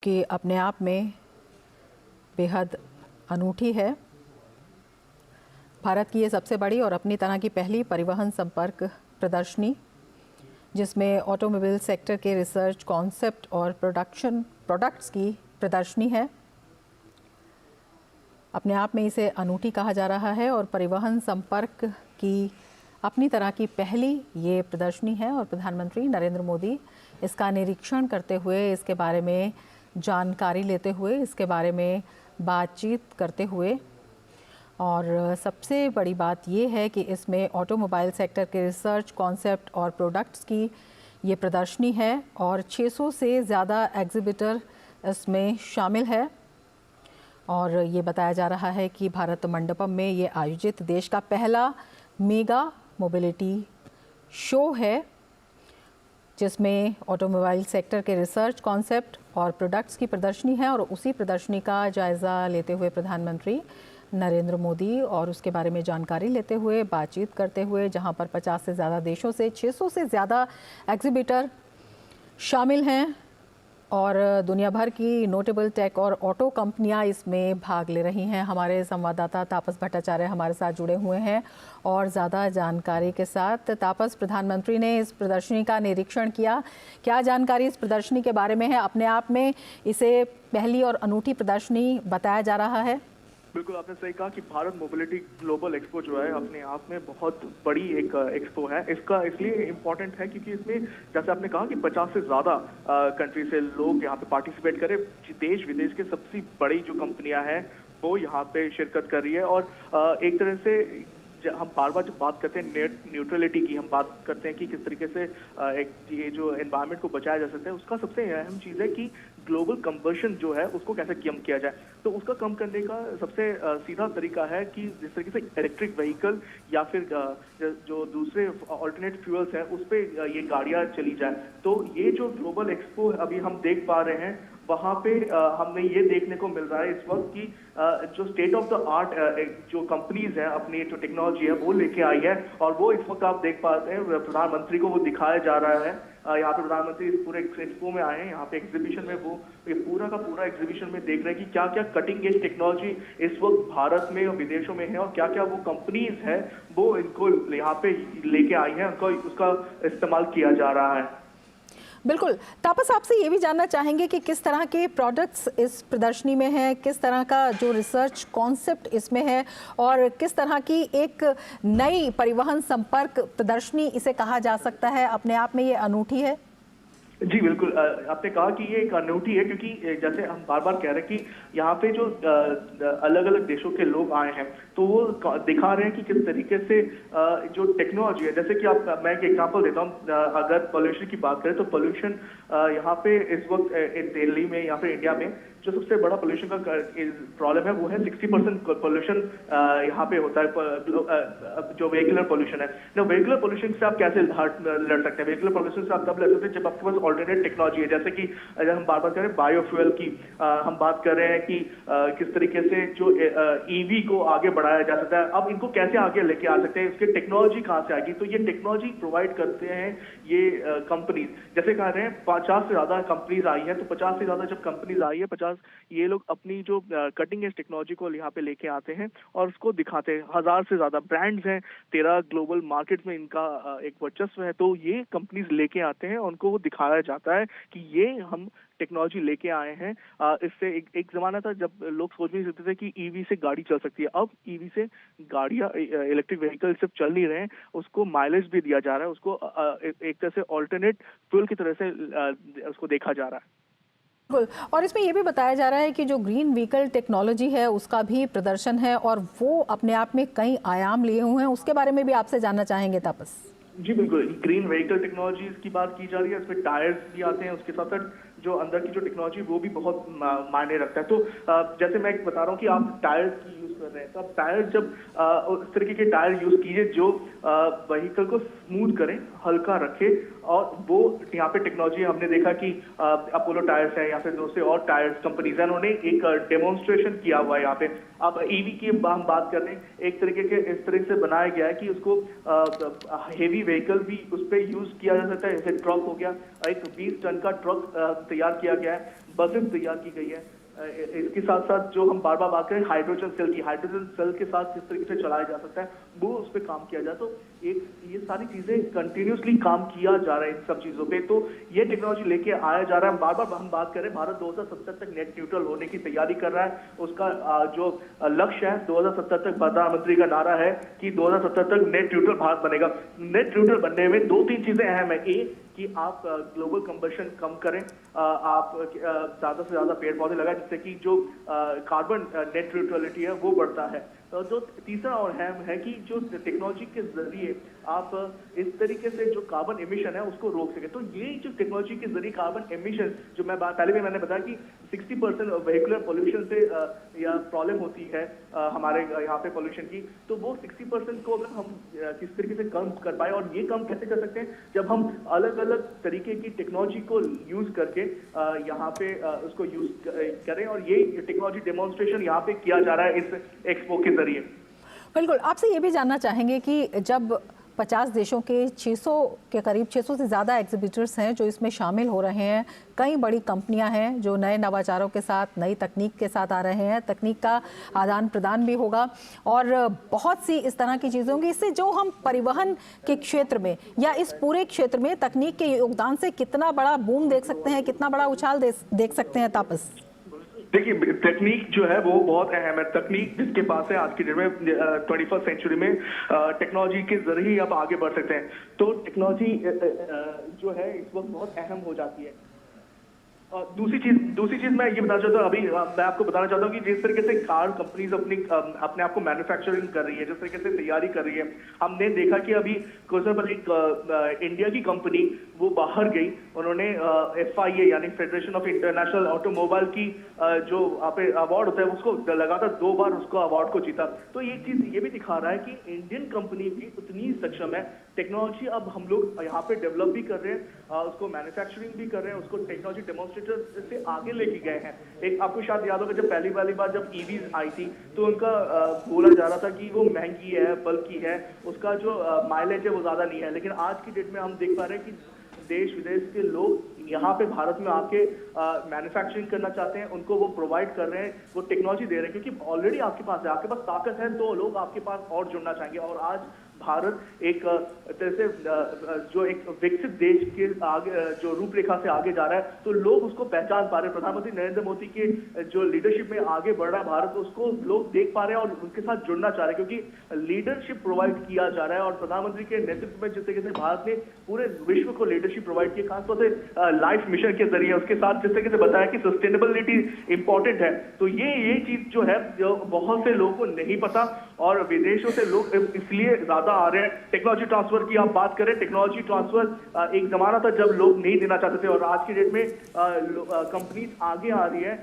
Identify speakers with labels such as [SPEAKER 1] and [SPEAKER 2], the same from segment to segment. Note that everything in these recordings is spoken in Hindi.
[SPEAKER 1] कि अपने आप में बेहद अनूठी है। भारत की ये सबसे बड़ी और अपनी तरह की पहली परिवहन संपर्क प्रदर्शनी, जिसमें ऑटोमोबाइल सेक्टर के रिसर्च, कॉन्सेप्ट और प्रोडक्ट्स की प्रदर्शनी है। अपने आप में इसे अनूठी कहा जा रहा है और परिवहन संपर्क की अपनी तरह की पहली ये प्रदर्शनी है और प्रधानमंत्री नरेंद्र मोदी इसका निरीक्षण करते हुए, इसके बारे में जानकारी लेते हुए, इसके बारे में बातचीत करते हुए, और सबसे बड़ी बात ये है कि इसमें ऑटोमोबाइल सेक्टर के रिसर्च, कॉन्सेप्ट और प्रोडक्ट्स की ये प्रदर्शनी है और 600 से ज़्यादा एग्जिबिटर इसमें शामिल है। और ये बताया जा रहा है कि भारत मंडपम में ये आयोजित देश का पहला मेगा मोबिलिटी शो है, जिसमें ऑटोमोबाइल सेक्टर के रिसर्च, कॉन्सेप्ट और प्रोडक्ट्स की प्रदर्शनी है। और उसी प्रदर्शनी का जायज़ा लेते हुए प्रधानमंत्री नरेंद्र मोदी और उसके बारे में जानकारी लेते हुए, बातचीत करते हुए, जहां पर 50 से ज़्यादा देशों से 600 से ज़्यादा एग्जिबिटर शामिल हैं और दुनिया भर की नोटेबल टेक और ऑटो कंपनियां इसमें भाग ले रही हैं। हमारे संवाददाता तापस भट्टाचार्य हमारे साथ जुड़े हुए हैं और ज़्यादा जानकारी के साथ। तापस, प्रधानमंत्री ने इस प्रदर्शनी का निरीक्षण किया, क्या जानकारी इस प्रदर्शनी के बारे में है? अपने आप में इसे पहली और अनूठी प्रदर्शनी बताया जा रहा है।
[SPEAKER 2] बिल्कुल, आपने सही कहा कि भारत मोबिलिटी ग्लोबल एक्सपो जो है अपने आप में बहुत बड़ी एक एक्सपो है। इसका इसलिए इम्पोर्टेंट है क्योंकि इसमें, जैसे आपने कहा कि 50 से ज़्यादा कंट्री से लोग यहाँ पे पार्टिसिपेट करें। देश विदेश के सबसे बड़ी जो कंपनियां हैं वो यहाँ पे शिरकत कर रही है। और एक तरह से हम बार बार जब बात करते हैं न्यूट्रलिटी की, हम बात करते हैं कि किस तरीके से एक ये जो एनवायरनमेंट को बचाया जा सकता है, उसका सबसे अहम चीज़ है कि ग्लोबल कंबशन जो है उसको कैसे कम किया जाए। तो उसका कम करने का सबसे सीधा तरीका है कि जिस तरीके से इलेक्ट्रिक व्हीकल या फिर जो दूसरे ऑल्टरनेट फ्यूल्स हैं उस पर ये गाड़ियाँ चली जाए। तो ये जो ग्लोबल एक्सपो अभी हम देख पा रहे हैं, वहाँ पे हमें ये देखने को मिल रहा है इस वक्त कि जो स्टेट ऑफ द आर्ट जो कंपनीज हैं अपनी जो टेक्नोलॉजी है वो लेके आई है। और वो इस वक्त आप देख पाते हैं प्रधानमंत्री को वो दिखाया जा रहा है। यहाँ पे प्रधानमंत्री इस पूरे एक्सपो में आए हैं, यहाँ पे एग्जीबिशन में वो ये पूरा का पूरा एग्जीबिशन में देख रहे हैं कि क्या क्या कटिंग एज टेक्नोलॉजी इस वक्त भारत में और विदेशों में है और क्या क्या वो कंपनीज है वो इनको यहाँ पे लेके आई है, उनको उसका इस्तेमाल किया जा रहा है।
[SPEAKER 1] बिल्कुल। तापस, आपसे ये भी जानना चाहेंगे कि किस तरह के प्रोडक्ट्स इस प्रदर्शनी में हैं, किस तरह का जो रिसर्च कॉन्सेप्ट इसमें है और किस तरह की एक नई परिवहन संपर्क प्रदर्शनी इसे कहा जा सकता है, अपने आप में ये अनूठी है?
[SPEAKER 2] जी बिल्कुल, आपने कहा कि ये एक अनूठी है क्योंकि जैसे हम बार बार कह रहे हैं कि यहाँ पे जो अलग अलग देशों के लोग आए हैं तो वो दिखा रहे हैं कि किस तरीके से जो टेक्नोलॉजी है, जैसे कि मैं एक एग्जांपल देता हूँ। अगर पोल्यूशन की बात करें तो पोल्यूशन यहाँ पे इस वक्त दिल्ली में या फिर इंडिया में जो सबसे बड़ा पोल्यूशन का प्रॉब्लम है वो है 60% पोल्यूशन यहाँ पे होता है जो व्हीकुलर पोल्यूशन है ना। व्हीकुलर पोल्यूशन से आप कैसे लड़ सकते हैं? व्हीकुलर पोल्यूशन से आप तब लड़ सकते हैं जब आपके पास ऑल्टरनेट टेक्नोलॉजी है। जैसे कि अगर हम बार बार करें बायोफ्यूल की, हम बात कर रहे हैं कि किस तरीके से जो ईवी को आगे बढ़ाया जा सकता है। अब इनको कैसे आगे लेके आ सकते हैं, इसकी टेक्नोलॉजी कहाँ से आएगी? तो ये टेक्नोलॉजी प्रोवाइड करते हैं ये कंपनीज। जैसे कह रहे हैं 50 से ज्यादा कंपनीज आई है, तो 50 से ज्यादा जब कंपनीज आई है, 50 ये लोग अपनी जो कटिंग एज टेक्नोलॉजी को यहाँ पे लेके आते हैं और उसको दिखाते हैं। 1000 से ज्यादा ब्रांड्स हैं, 13 ग्लोबल मार्केट में इनका एक वर्चस्व है। तो ये कंपनीज लेके आते हैं, उनको वो दिखाया जाता है कि ये हम टेक्नोलॉजी लेके आए हैं। इससे एक जमाना था जब लोग सोच नहीं सकते थे कि ईवी से गाड़ी चल सकती है। अब ईवी से गाड़ियां, इलेक्ट्रिक व्हीकल सिर्फ चल नहीं रहे हैं, उसको माइलेज भी दिया जा रहा है, उसको एक तरह से ऑल्टरनेट फ्यूल की तरह से उसको देखा जा रहा है।
[SPEAKER 1] बिल्कुल। और इसमें ये भी बताया जा रहा है कि जो ग्रीन व्हीकल टेक्नोलॉजी है उसका भी प्रदर्शन है और वो अपने आप में कई आयाम लिए हुए हैं, उसके बारे में भी आपसे जानना चाहेंगे तापस।
[SPEAKER 2] जी बिल्कुल, ग्रीन व्हीकल टेक्नोलॉजी की बात की जा रही है। इसमें टायर्स भी आते हैं, उसके साथ साथ जो अंदर की जो टेक्नोलॉजी वो भी बहुत मायने रखता है। तो जैसे मैं बता रहा हूँ कि आप टायर्स की यूज कर रहे हैं। तो आप टायर जब उस तरीके के टायर यूज कीजिए जो व्हीकल को स्मूथ करें, हल्का रखे, और वो यहाँ पे टेक्नोलॉजी हमने देखा कि अपोलो टायर्स है या फिर दूसरे और टायर्स कंपनीज है, उन्होंने एक डेमोन्स्ट्रेशन किया हुआ है यहाँ पे। अब ईवी की हम बात कर रहे हैं, एक तरीके के इस तरह से बनाया गया है कि उसको हेवी व्हीकल भी उस पर यूज किया जा सकता है। जैसे ट्रक हो गया, एक 20 टन का ट्रक तैयार किया गया है, बसेस तैयार की गई है। इसके साथ साथ जो हम बार बार बात करें हाइड्रोजन सेल की, हाइड्रोजन सेल के साथ किस तरीके से चलाया जा सकता है, वो उस पर काम किया जाए। तो ये सारी चीजें कंटिन्यूसली काम किया जा रहा है इन सब चीजों पे। तो ये टेक्नोलॉजी लेके आया जा रहा है। बार बार हम बात करें, भारत 2070 तक नेट न्यूट्रल होने की तैयारी कर रहा है। उसका जो लक्ष्य है 2070 तक, प्रधानमंत्री का नारा है कि 2070 तक नेट न्यूट्रल भारत बनेगा। नेट न्यूट्रल बनने में 2-3 चीजें अहम है। कि आप ग्लोबल कंबशन कम करें, आप ज्यादा से ज्यादा पेड़ पौधे लगाएं, जिससे कि जो कार्बन नेट न्यूट्रलिटी है वो बढ़ता है। जो तीसरा और अहम है कि जो टेक्नोलॉजी के जरिए आप इस तरीके से जो कार्बन एमिशन है उसको रोक सके। तो ये जो टेक्नोलॉजी के जरिए कार्बन एमिशन, जो मैं पहले भी मैंने बताया कि 60% व्हीकुलर पोल्यूशन से या प्रॉब्लम होती है हमारे यहाँ पे पोल्यूशन की, तो वो 60% को अगर हम किस तरीके से कम कर पाए, और ये कम कैसे कर सकते हैं, जब हम अलग अलग तरीके की टेक्नोलॉजी को यूज करके यहाँ पे उसको यूज करें। और ये टेक्नोलॉजी डेमोन्स्ट्रेशन यहाँ पे किया जा रहा है इस एक्सपो के जरिए।
[SPEAKER 1] बिल्कुल, आपसे ये भी जानना चाहेंगे कि जब 50 देशों के 600 के करीब 600 से ज़्यादा एग्जिबिटर्स हैं जो इसमें शामिल हो रहे हैं, कई बड़ी कंपनियां हैं जो नए नवाचारों के साथ, नई तकनीक के साथ आ रहे हैं, तकनीक का आदान प्रदान भी होगा और बहुत सी इस तरह की चीज़ें होंगी। इससे जो हम परिवहन के क्षेत्र में या इस पूरे क्षेत्र में तकनीक के योगदान से कितना बड़ा बूम देख सकते हैं, कितना बड़ा उछाल देख सकते हैं तापस?
[SPEAKER 2] देखिए, तकनीक जो है वो बहुत अहम है। तकनीक जिसके पास है आज की डेट में 21st सेंचुरी में टेक्नोलॉजी के जरिए ही आप आगे बढ़ सकते हैं। तो टेक्नोलॉजी जो है इस वक्त बहुत अहम हो जाती है। दूसरी चीज मैं ये बताना चाहता हूँ, अभी मैं आपको बताना चाहता हूँ कि जिस तरीके से कार कंपनीज अपने आप को मैन्युफैक्चरिंग कर रही है, जिस तरीके से तैयारी कर रही है, हमने देखा कि अभी कुछ समय पहले एक इंडिया की कंपनी वो बाहर गई, उन्होंने FIA यानी फेडरेशन ऑफ इंटरनेशनल ऑटोमोबाइल की जो अवार्ड होता है उसको लगातार 2 बार उसको अवार्ड को जीता। तो ये चीज ये भी दिखा रहा है कि इंडियन कंपनी भी उतनी सक्षम है। टेक्नोलॉजी अब हम लोग यहाँ पे डेवलप भी कर रहे हैं, उसको मैन्युफैक्चरिंग भी कर रहे हैं, उसको टेक्नोलॉजी डेमोन्स्ट्रेटर से आगे लेके गए हैं। एक आपको शायद याद होगा जब पहली बार जब ईवीज आई थी तो उनका बोला जा रहा था कि वो महंगी है, बल्कि है, उसका जो माइलेज है वो ज्यादा नहीं है। लेकिन आज की डेट में हम देख पा रहे हैं कि देश विदेश के लोग यहाँ पे भारत में आके मैन्युफैक्चरिंग करना चाहते हैं, उनको वो प्रोवाइड कर रहे हैं, वो टेक्नोलॉजी दे रहे हैं, क्योंकि ऑलरेडी आपके पास है, आपके पास ताकत है, तो लोग आपके पास और जुड़ना चाहेंगे। और आज भारत एक तरह से जो एक विकसित देश के आगे जो रूपरेखा से आगे जा रहा है, तो लोग उसको पहचान पा रहे हैं। प्रधानमंत्री नरेंद्र मोदी के जो लीडरशिप में आगे बढ़ रहा है भारत, उसको लोग देख पा रहे हैं और उनके साथ जुड़ना चाह रहे हैं, क्योंकि लीडरशिप प्रोवाइड किया जा रहा है। और प्रधानमंत्री के नेतृत्व में जिस तरीके से भारत ने पूरे विश्व को लीडरशिप प्रोवाइड की, खासतौर से लाइफ मिशन के जरिए, उसके साथ जिस तरीके से बताया कि सस्टेनेबिलिटी इंपॉर्टेंट है, तो ये चीज जो है जो बहुत से लोगों को नहीं पता, और विदेशों से लोग इसलिए ज्यादा आ रहे हैं। टेक्नोलॉजी ट्रांसफर की आप बात करें, टेक्नोलॉजी ट्रांसफर एक जमाना था जब लोग नहीं देना चाहते थे, और आज की डेट में कंपनीज आगे आ रही है,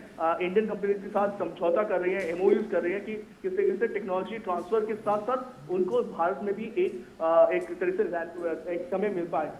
[SPEAKER 2] इंडियन कंपनीज के साथ समझौता कर रही है, MOUs कर रही है कि किस तरीके से टेक्नोलॉजी ट्रांसफर के साथ साथ उनको भारत में भी एक तरह से एक समय मिल पाए।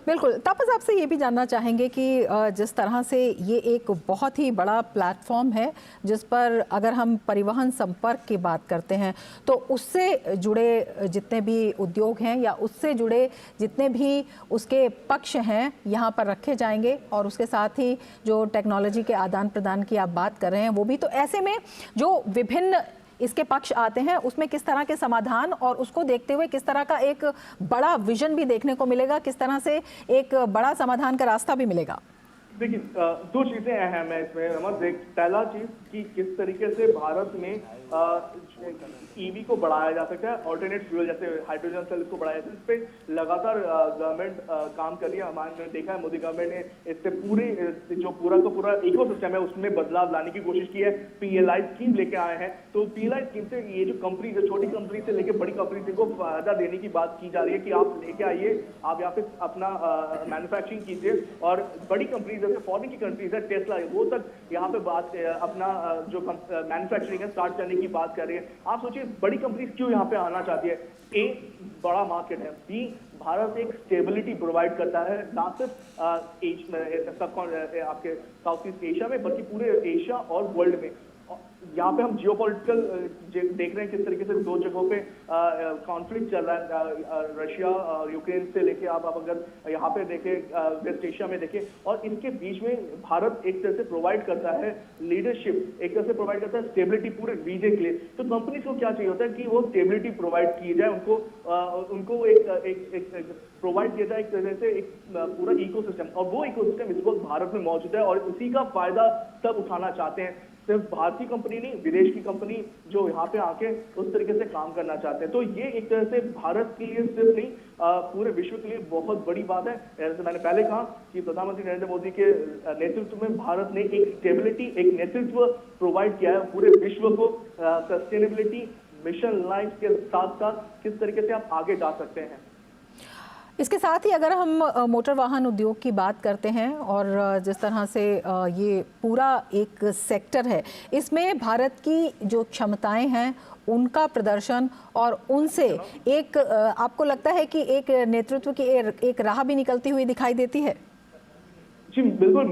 [SPEAKER 1] बिल्कुल, तापस आपसे ये भी जानना चाहेंगे कि जिस तरह से ये एक बहुत ही बड़ा प्लेटफॉर्म है जिस पर अगर हम परिवहन संपर्क की बात करते हैं तो उससे जुड़े जितने भी उद्योग हैं या उससे जुड़े जितने भी उसके पक्ष हैं यहाँ पर रखे जाएंगे, और उसके साथ ही जो टेक्नोलॉजी के आदान प्रदान की आप बात कर रहे हैं वो भी। तो ऐसे में जो विभिन्न इसके पक्ष आते हैं उसमें किस तरह के समाधान और उसको देखते हुए किस तरह का एक बड़ा विजन भी देखने को मिलेगा, किस तरह से एक बड़ा समाधान का रास्ता भी मिलेगा?
[SPEAKER 2] देखिए, 2 चीजें अहम है इसमें। पहला चीज कि किस तरीके से भारत में ईवी को बढ़ाया जा सकता है, ऑल्टरनेट फ्यूल जैसे हाइड्रोजन सेल को बढ़ाया जाता है। इस पे लगातार गवर्नमेंट काम कर रही है। हमारे देखा है मोदी गवर्नमेंट ने इससे जो पूरा का पूरा इकोसिस्टम है उसमें बदलाव लाने की कोशिश की है। PLI स्कीम लेके आए हैं, तो PLI स्कीम से ये जो कंपनी, जो छोटी कंपनी से लेके बड़ी कंपनी को फायदा देने की बात की जा रही है कि आप लेके आइए, आप यहाँ पे अपना मैन्युफैक्चरिंग कीजिए, और बड़ी कंपनी जैसे फॉरेन की कंट्रीज है, टेस्ला वो तक यहाँ पे बात अपना जो मैन्युफैक्चरिंग है स्टार्ट करने की बात कर रही है। आप सोचिए बड़ी कंपनीज क्यों यहाँ पे आना चाहती है। ए, बड़ा मार्केट है। बी, भारत एक स्टेबिलिटी प्रोवाइड करता है ना सिर्फ आपके साउथ ईस्ट एशिया में बल्कि पूरे एशिया और वर्ल्ड में। यहाँ पे हम जियोपॉलिटिकल देख रहे हैं किस तरीके से दो जगहों पे कॉन्फ्लिक्ट चल रहा है, रशिया और यूक्रेन से लेके आप अगर यहाँ पे देखें वेस्ट एशिया में देखें, और इनके बीच में भारत एक तरह से प्रोवाइड करता है लीडरशिप, एक तरह से प्रोवाइड करता है स्टेबिलिटी पूरे रीजन के लिए। तो कंपनीज को क्या चाहिए होता है कि वो स्टेबिलिटी प्रोवाइड की जाए, उनको एक प्रोवाइड किया जाए एक तरह से एक पूरा इकोसिस्टम, और वो इकोसिस्टम इस वक्त भारत में मौजूद है और उसी का फायदा सब उठाना चाहते हैं। सिर्फ भारतीय कंपनी नहीं, विदेश की कंपनी जो यहाँ पे आके उस तरीके से काम करना चाहते हैं। तो ये एक तरह से भारत के लिए सिर्फ नहीं पूरे विश्व के लिए बहुत बड़ी बात है। जैसे मैंने पहले कहा कि प्रधानमंत्री नरेंद्र मोदी के नेतृत्व में भारत ने एक स्टेबिलिटी, एक नेतृत्व प्रोवाइड किया है पूरे विश्व को। सस्टेनेबिलिटी मिशन लाइफ के साथ साथ किस तरीके से आप आगे जा सकते हैं।
[SPEAKER 1] इसके साथ ही अगर हम मोटर वाहन उद्योग की बात करते हैं और जिस तरह से ये पूरा एक सेक्टर है, इसमें भारत की जो क्षमताएं हैं उनका प्रदर्शन और उनसे एक आपको लगता है कि एक नेतृत्व की एक राह भी निकलती हुई दिखाई देती है?
[SPEAKER 2] जी बिल्कुल।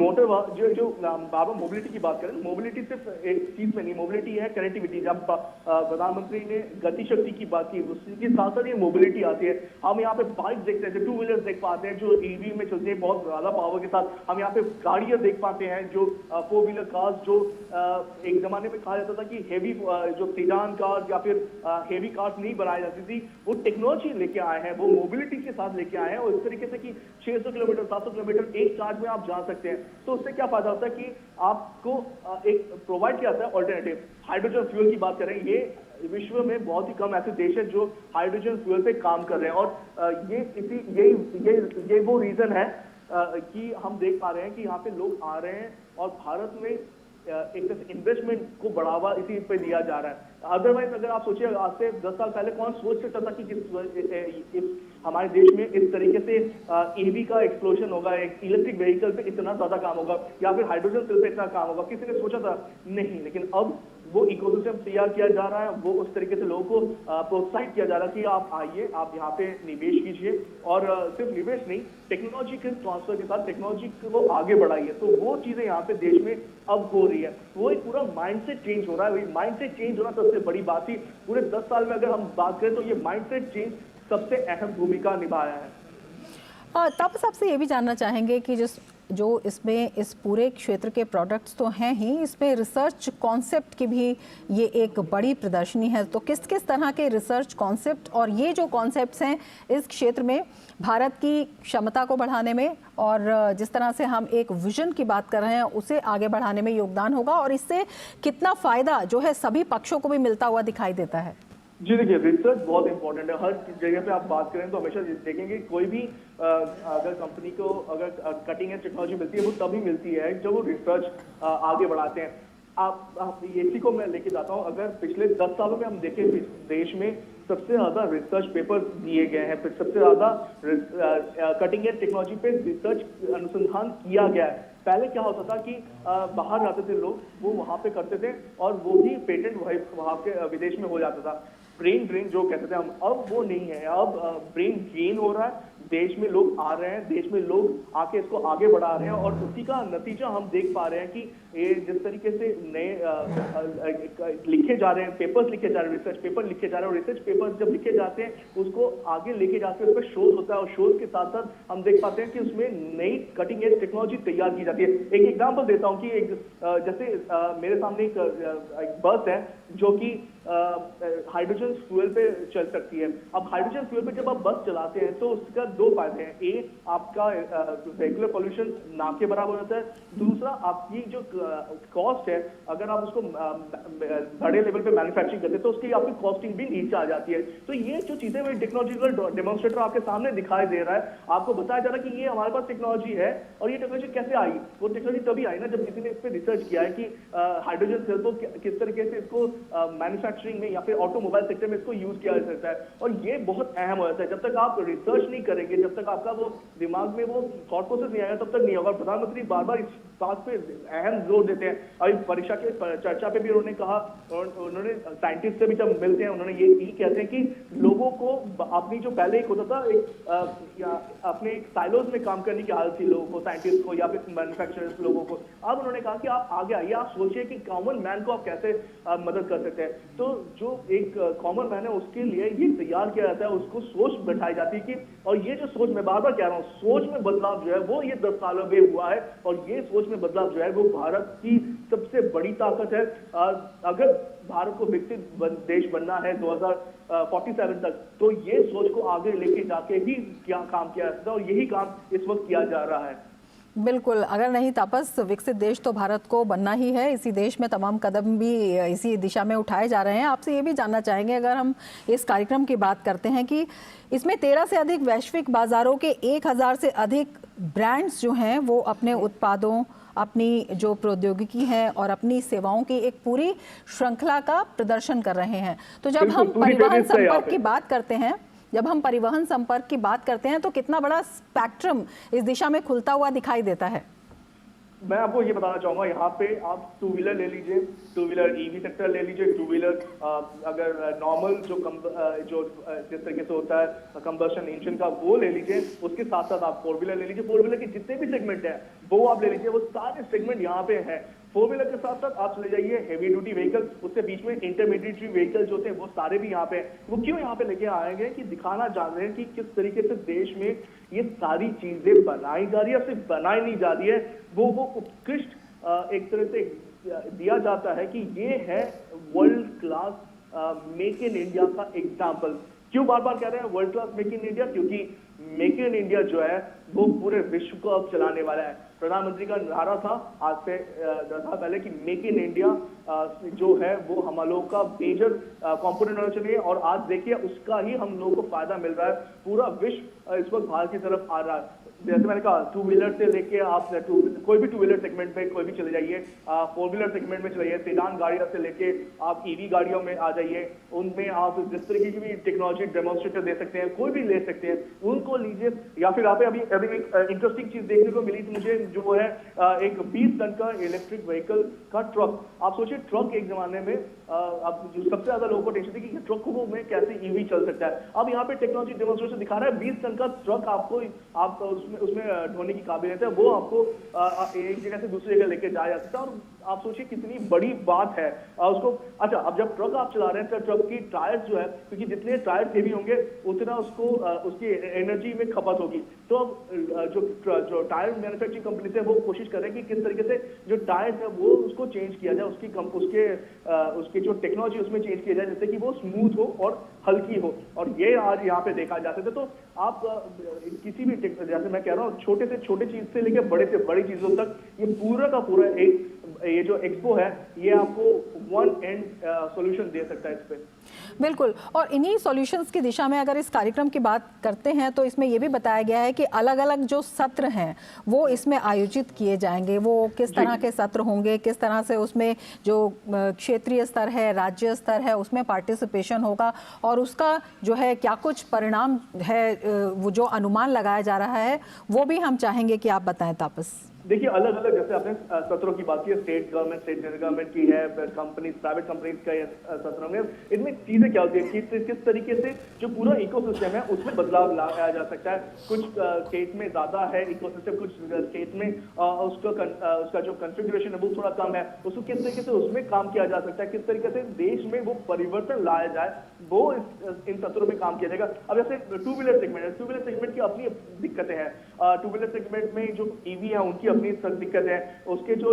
[SPEAKER 2] जो बाबा मोबिलिटी की बात करें, मोबिलिटी सिर्फ एक चीज में नहीं, मोबिलिटी है कनेक्टिविटी। जब प्रधानमंत्री ने गति शक्ति की बात की, उसके साथ साथ ये मोबिलिटी आती है। हम यहाँ पे बाइक देखते हैं, टू व्हीलर्स देख पाते हैं जो ईवी में चलते हैं बहुत ज्यादा पावर के साथ। हम यहाँ पे गाड़ियां देख पाते हैं जो 4 व्हीलर कार्स, जो एक जमाने में कहा जाता था कि हेवी जो सीडान कार या फिर हेवी कार्स नहीं बनाई जाती थी, वो टेक्नोलॉजी लेके आए हैं, वो मोबिलिटी के साथ लेके आए हैं। और इस तरीके से कि 600 किलोमीटर 700 किलोमीटर एक चार्ज में आप जा सकते हैं। तो उससे क्या फायदा होता है कि आपको एक प्रोवाइड किया जाता है ऑल्टरनेटिव। हाइड्रोजन फ्यूल की बात करें, ये विश्व में बहुत ही कम ऐसे देश हैं जो हाइड्रोजन फ्यूल पे काम कर रहे हैं। और ये वो रीजन है कि हम देख पा रहे हैं कि यहाँ पे लोग आ रहे हैं और भारत में एक तरह से इन्वेस्टमेंट को बढ़ावा इसी पे दिया जा रहा है। अदरवाइज अगर आप सोचिए आज से 10 साल पहले कौन सोच सकता था कि हमारे देश में इस तरीके से ईवी का एक्सप्लोजन होगा, एक इलेक्ट्रिक व्हीकल पे इतना ज्यादा काम होगा या फिर हाइड्रोजन सेल पे इतना काम होगा। किसी ने सोचा था? नहीं। लेकिन अब वो इकोसिस्टम तैयार किया जा रहा है, वो उस तरीके से लोगों को प्रोत्साहित किया जा रहा है कि आप आइए, आप यहाँ पे निवेश कीजिए। और सिर्फ निवेश नहीं, टेक्नोलॉजी के ट्रांसफर के साथ टेक्नोलॉजी को आगे बढ़ाइए। तो वो चीजें यहाँ पे देश में अब हो रही है। वो एक पूरा माइंडसेट चेंज हो रहा है। वही माइंडसेट चेंज होना सबसे बड़ी बात थी। पूरे 10 साल में अगर हम बात करें तो ये माइंडसेट चेंज सबसे अहम भूमिका निभाया है।
[SPEAKER 1] तब सबसे ये भी जानना चाहेंगे कि जो इसमें इस पूरे क्षेत्र के प्रोडक्ट्स तो हैं ही, इसमें रिसर्च कॉन्सेप्ट की भी ये एक बड़ी प्रदर्शनी है। तो किस किस तरह के रिसर्च कॉन्सेप्ट और ये जो कॉन्सेप्ट्स हैं इस क्षेत्र में भारत की क्षमता को बढ़ाने में और जिस तरह से हम एक विजन की बात कर रहे हैं उसे आगे बढ़ाने में योगदान होगा, और इससे कितना फ़ायदा जो है सभी पक्षों को भी मिलता हुआ दिखाई देता है?
[SPEAKER 2] जी देखिए, रिसर्च बहुत इंपॉर्टेंट है। हर जगह पे आप बात करें तो हमेशा देखेंगे कोई भी अगर कंपनी को अगर कटिंग एज टेक्नोलॉजी मिलती है वो तभी मिलती है जब वो रिसर्च आगे बढ़ाते हैं। आप इसी को मैं लेके जाता हूँ। अगर पिछले 10 सालों में हम देखें देश में सबसे ज्यादा रिसर्च पेपर दिए गए हैं, फिर सबसे ज्यादा कटिंग एज टेक्नोलॉजी पे रिसर्च अनुसंधान किया गया है। पहले क्या होता था कि बाहर जाते थे लोग, वो वहां पे करते थे और वो भी पेटेंट वहां के विदेश में हो जाता था। ब्रेन ड्रेन जो कहते थे हम, अब वो नहीं है। अब ब्रेन गेन हो रहा है, देश में लोग आ रहे हैं, देश में लोग आके इसको आगे बढ़ा रहे हैं और उसी का नतीजा हम देख पा रहे हैं कि ये जिस तरीके से नए लिखे जा रहे हैं, पेपर्स लिखे जा रहे हैं, रिसर्च पेपर लिखे जा रहे हैं। और रिसर्च पेपर्स जब लिखे जाते हैं उसको आगे लेके जाते हैं, उस पर शोध होता है और शोध के साथ साथ हम देख पाते हैं कि उसमें नई कटिंग एज टेक्नोलॉजी तैयार की जाती है। एक एग्जाम्पल देता हूँ कि जैसे मेरे सामने एक बस है जो कि हाइड्रोजन फ्यूल पे चल सकती है। अब हाइड्रोजन फ्यूल पे जब आप बस चलाते हैं तो उसका 2 फायदे हैं। ए, आपका रेगुलर पॉल्यूशन ना के बराबर होता है। दूसरा, आपकी जो कॉस्ट है, अगर आप उसको बड़े लेवल पे मैन्युफैक्चरिंग करते हैं तो उसकी आपकी कॉस्टिंग भी नीचे आ जाती है। तो ये जो चीजें मेरे टेक्नोलॉजिकल डेमोन्स्ट्रेटर आपके सामने दिखाई दे रहा है, आपको बताया जा रहा है कि ये हमारे पास टेक्नोलॉजी है। और ये टेक्नोलॉजी कैसे आई? वो टेक्नोलॉजी तभी आई ना जब किसी ने इस पर रिसर्च किया है कि हाइड्रोजन सेल को किस तरीके से इसको मैन्युफैक्चरिंग में या फिर ऑटोमोबाइल सेक्टर में इसको यूज किया जा सकता है। और ये बहुत अहम हो जाता है। जब तक आप रिसर्च नहीं करें करेंगे, जब तक आपका वो दिमाग में वो थॉट प्रोसेस नहीं आएगा तब तक नहीं होगा। प्रधानमंत्री बार बार इस बात पे अहम जोर देते हैं। अभी परीक्षा के चर्चा पे भी उन्होंने कहा, उन्होंने साइंटिस्ट से भी जब मिलते हैं उन्होंने ये कहते हैं कि लोगों को अपनी जो पहले एक होता था अपने एक साइलोज में काम करने की आदत थी लोगों को, साइंटिस्ट को या फिर मैन्युफैक्चरर्स लोगों को। अब उन्होंने कहा कि आप आगे आइए, आप सोचिए कि कॉमन मैन को आप कैसे मदद कर सकते हैं। तो जो एक कॉमन मैन है उसके लिए ये तैयार किया जाता है, उसको सोच बैठाई जाती है कि, और ये जो सोच मैं बार बार कह रहा हूँ, सोच में बदलाव जो है वो ये 10 सालों में हुआ है, और ये सोच में बदलाव जो है वो भारत की सबसे बड़ी ताकत है। अगर भारत को विकसित देश बनना है 2047 तक, तो ये सोच को आगे लेके जाके ही क्या काम किया जाता है, और यही काम इस वक्त किया जा रहा है।
[SPEAKER 1] बिल्कुल, अगर नहीं तापस, विकसित देश तो भारत को बनना ही है। इसी देश में तमाम कदम भी इसी दिशा में उठाए जा रहे हैं। आपसे ये भी जानना चाहेंगे, अगर हम इस कार्यक्रम की बात करते हैं कि इसमें 13 से अधिक वैश्विक बाजारों के 1000 से अधिक ब्रांड्स जो हैं वो अपने उत्पादों, अपनी जो प्रौद्योगिकी है और अपनी सेवाओं की एक पूरी श्रृंखला का प्रदर्शन कर रहे हैं। तो जब हम परिवहन संपर्क की बात करते हैं तो कितना बड़ा स्पेक्ट्रम इस दिशा में खुलता हुआ दिखाई देता है।
[SPEAKER 2] मैं आपको ये बताना चाहूंगा, यहाँ पे आप टू व्हीलर ले लीजिए, टू व्हीलर ईवी सेक्टर ले लीजिए, टू व्हीलर अगर नॉर्मल जो जिस तरीके से होता है कंबशन इंजन का वो ले लीजिए, उसके साथ साथ आप फोर व्हीलर ले लीजिए। फोर व्हीलर के जितने भी सेगमेंट है वो आप ले लीजिए, वो सारे सेगमेंट यहाँ पे हैं। फोर व्हीलर के साथ साथ आप चले जाइए हेवी ड्यूटी व्हीकल, उसके बीच में इंटरमीडिएट व्हीकल जो थे वो सारे भी यहाँ पे हैं। वो क्यों यहाँ पे लेके आएंगे कि दिखाना चाह रहे हैं कि किस तरीके से देश में ये सारी चीजें बनाई जा रही है, सिर्फ बनाई नहीं जा रही है, वो उत्कृष्ट एक तरह से दिया जाता है कि ये है world class make in India का एग्जाम्पल। क्यों बार बार कह रहे हैं world class make in India? क्योंकि मेक इन इंडिया जो है वो पूरे विश्व को अब चलाने वाला है। प्रधानमंत्री का नारा था आज से 10 साल पहले कि मेक इन इंडिया जो है वो हम लोगों का मेजर कंपोनेंट होना चाहिए, और आज देखिए उसका ही हम लोगों को फायदा मिल रहा है। पूरा विश्व इस वक्त भारत की तरफ आ रहा है। जैसे मैंने कहा, टू व्हीलर से लेके आप कोई भी टू व्हीलर सेगमेंट में कोई भी चले जाइए, फोर व्हीलर सेगमेंट में चले जाइए, सेडान गाड़ियों से लेके आप ईवी गाड़ियों में आ जाइए, उनमें आप जिस तरीके की भी टेक्नोलॉजी डेमोन्स्ट्रेटर दे सकते हैं, कोई भी ले सकते हैं, उनको लीजिए। या फिर आप अभी एक इंटरेस्टिंग चीज देखने को मिली थी मुझे, जो है एक 20 टन का इलेक्ट्रिक व्हीकल का ट्रक। आप सोचिए, ट्रक एक जमाने में अब जो सबसे ज्यादा लोगों को टेंशन थी कि ट्रक को में कैसे ईवी चल सकता है, अब यहाँ पे टेक्नोलॉजी डेमोन्स्ट्रेशन दिखा रहा है। 20 टन का ट्रक आपको आप उसमें ढोने की काबिलियत है, वो आपको एक जगह से दूसरी जगह लेके जाया जा सकता है। और आप सोचिए कितनी बड़ी बात है उसको। अच्छा, अब जब ट्रक आप चला रहे हैं तो ट्रक की टायर्स जो है, क्योंकि जितने टायर्स हेवी होंगे उतना उसको उसकी एनर्जी में खपत होगी। तो अब जो टायर मैन्युफैक्चरिंग कंपनी है वो कोशिश कर रहे हैं कि किस तरीके से जो टायर्स है वो उसको चेंज किया जाए, उसके जो टेक्नोलॉजी उसमें चेंज किया जाए, जिससे कि वो स्मूथ हो और हल्की हो। और ये आज यहाँ पे देखा जा सकता है। तो आप किसी भी जैसे मैं कह रहा हूँ, छोटे से छोटे चीज से लेकर बड़े से बड़ी चीजों तक ये पूरा का पूरा ये जो एक्सपो है ये आपको वन एंड सॉल्यूशन दे सकता है इस पे।
[SPEAKER 1] बिल्कुल, और इन्हीं सॉल्यूशंस की दिशा में अगर इस कार्यक्रम की बात करते हैं तो इसमें यह भी बताया गया है कि अलग अलग जो सत्र हैं वो इसमें आयोजित किए जाएंगे। वो किस तरह के सत्र होंगे, किस तरह से उसमें जो क्षेत्रीय स्तर है, राज्य स्तर है, उसमें पार्टिसिपेशन होगा, और उसका जो है क्या कुछ परिणाम है, वो जो अनुमान लगाया जा रहा है वो भी हम चाहेंगे कि आप बताएं तापस।
[SPEAKER 2] देखिए, अलग अलग जैसे आपने सत्रों की बात की है, स्टेट गवर्नमेंट, स्टेट गवर्नमेंट की है, फिर कंपनीज, प्राइवेट कंपनीज का सत्रों में, इनमें चीजें क्या होती है कि किस तरीके से जो पूरा इकोसिस्टम है उसमें बदलाव लाया जा सकता है। कुछ स्टेट में ज्यादा है इकोसिस्टम, कुछ स्टेट में उसका जो कॉन्फ़िगरेशन है वो थोड़ा कम है, उसको किस तरीके से उसमें काम किया जा सकता है, किस तरीके से देश में वो परिवर्तन लाया जाए, वो इन सत्रों में काम किया जाएगा। अब जैसे टू व्हीलर सेगमेंट है, टू व्हीलर सेगमेंट की अपनी दिक्कतें हैं। टू व्हीलर सेगमेंट में जो ईवी है उनकी अपनी दिक्कत है, उसके जो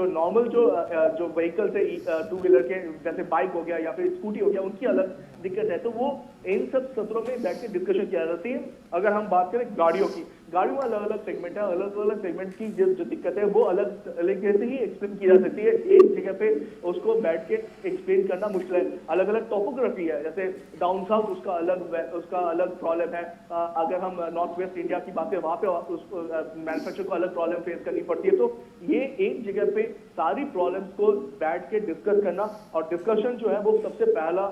[SPEAKER 2] नॉर्मल जो व्हीकल्स है टू व्हीलर के, जैसे बाइक हो गया या फिर स्कूटी हो गया, उनकी अलग दिक्कत है। तो वो इन सब सत्रों में बैठ के डिस्कशन किया जाती है। अगर हम बात करें गाड़ियों की, गाड़ियों में अलग अलग सेगमेंट है, अलग अलग सेगमेंट की जो दिक्कत है वो अलग तरीके से ही एक्सप्लेन की जा सकती है। एक जगह पे उसको बैठ के एक्सप्लेन करना मुश्किल है। अलग अलग टोपोग्राफी है, जैसे डाउन साउथ उसका अलग प्रॉब्लम है। अगर हम नॉर्थ वेस्ट इंडिया की बात करें, वहां पे मैन्युफैक्चर को अलग प्रॉब्लम फेस करनी पड़ती है। तो ये एक जगह पे सारी प्रॉब्लम्स को बैठ के डिस्कस करना, और डिस्कशन जो है वो सबसे पहला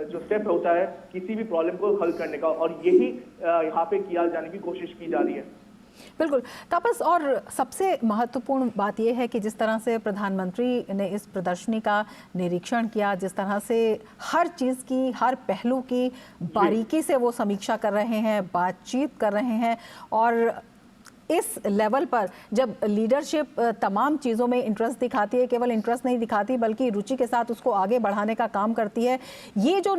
[SPEAKER 2] जो स्टेप होता है किसी भी प्रॉब्लम को हल करने का, और यही यहाँ पे किया जाने की कोशिश की जा रही है।
[SPEAKER 1] बिल्कुल तापस, और सबसे महत्वपूर्ण बात यह है कि जिस तरह से प्रधानमंत्री ने इस प्रदर्शनी का निरीक्षण किया, जिस तरह से हर चीज़ की, हर पहलू की बारीकी से वो समीक्षा कर रहे हैं, बातचीत कर रहे हैं, और इस लेवल पर जब लीडरशिप तमाम चीज़ों में इंटरेस्ट दिखाती है, केवल इंटरेस्ट नहीं दिखाती बल्कि रुचि के साथ उसको आगे बढ़ाने का काम करती है, ये जो